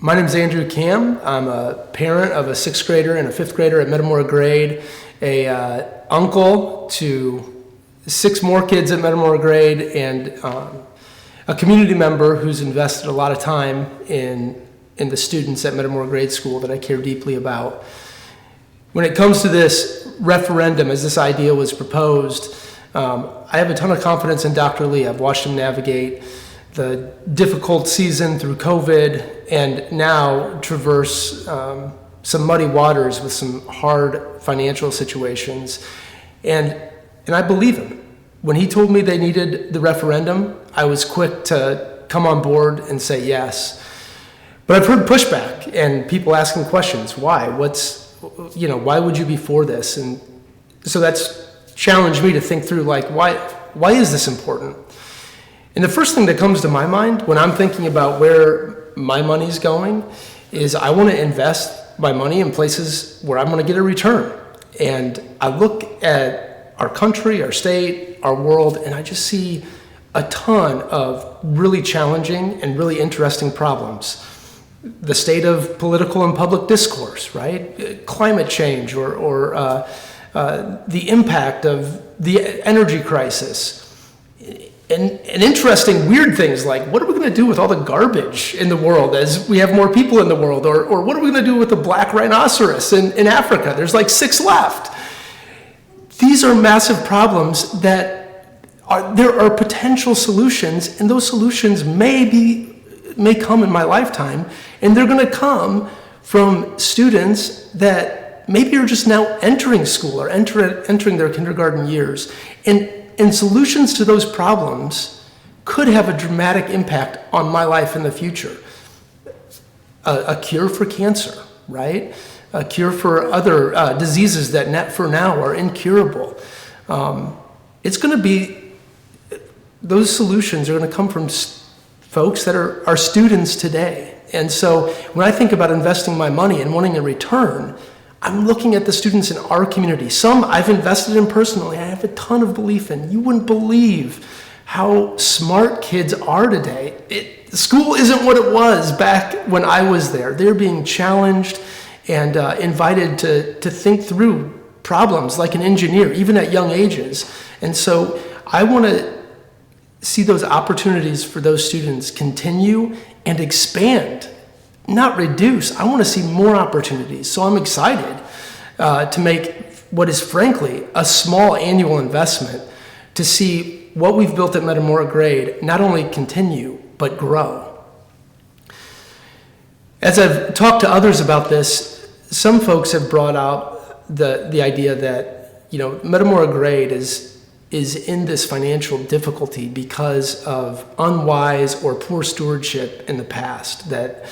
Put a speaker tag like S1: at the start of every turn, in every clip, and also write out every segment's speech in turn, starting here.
S1: My name is Andrew Kamm. I'm a parent of a 6th grader and a 5th grader at Metamora Grade, a uncle to 6 more kids at Metamora Grade, and a community member who's invested a lot of time in the students at Metamora Grade School that I care deeply about. When it comes to this referendum, as this idea was proposed, I have a ton of confidence in Dr. Lee. I've watched him navigate the difficult season through COVID and now traverse some muddy waters with some hard financial situations. And I believe him. When he told me they needed the referendum, I was quick to come on board and say yes. But I've heard pushback and people asking questions. Why? Why would you be for this? And so that's challenged me to think through, why is this important? And the first thing that comes to my mind when I'm thinking about where my money's going is I want to invest my money in places where I'm going to get a return. And I look at our country, our state, our world, and I just see a ton of really challenging and really interesting problems. The state of political and public discourse, right? Climate change or the impact of the energy crisis. And interesting, weird things like, what are we going to do with all the garbage in the world as we have more people in the world? Or what are we going to do with the black rhinoceros in Africa? There's like 6 left. These are massive problems that there are potential solutions, and those solutions may come in my lifetime, and they're going to come from students that maybe are just now entering school or entering their kindergarten years. And solutions to those problems could have a dramatic impact on my life in the future. A cure for cancer, right? A cure for other diseases that for now are incurable. It's going to be, those solutions are going to come from folks that are students today. And so when I think about investing my money and wanting a return, I'm looking at the students in our community. Some I've invested in personally. I have a ton of belief in. You wouldn't believe how smart kids are today. School isn't what it was back when I was there. They're being challenged and invited to think through problems like an engineer, even at young ages. And so I want to see those opportunities for those students continue and expand, not reduce. I want to see more opportunities. So I'm excited to make what is frankly a small annual investment to see what we've built at Metamora Grade not only continue, but grow. As I've talked to others about this, some folks have brought out the idea that, Metamora Grade is in this financial difficulty because of unwise or poor stewardship in the past, that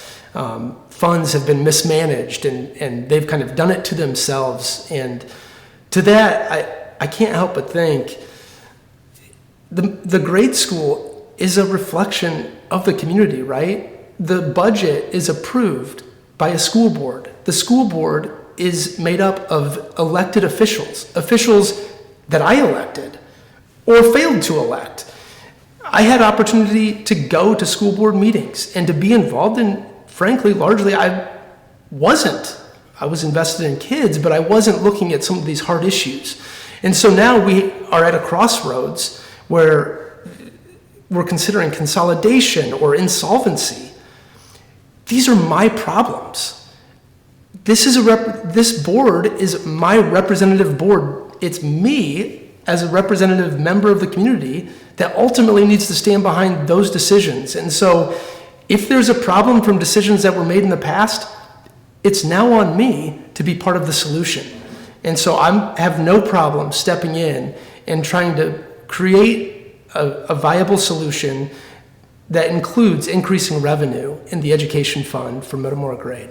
S1: funds have been mismanaged and they've kind of done it to themselves. And to that, I can't help but think the grade school is a reflection of the community, right? The budget is approved by a school board. The school board is made up of elected officials that I elected or failed to elect. I had opportunity to go to school board meetings and to be involved in, frankly, largely I was invested in kids, but I wasn't looking at some of these hard issues. And so now we are at a crossroads where we're considering consolidation or insolvency. These are my problems. This board is my representative board. It's me as a representative member of the community that ultimately needs to stand behind those decisions. And so if there's a problem from decisions that were made in the past, it's now on me to be part of the solution. And so I have no problem stepping in and trying to create a viable solution that includes increasing revenue in the education fund for Metamora Grade.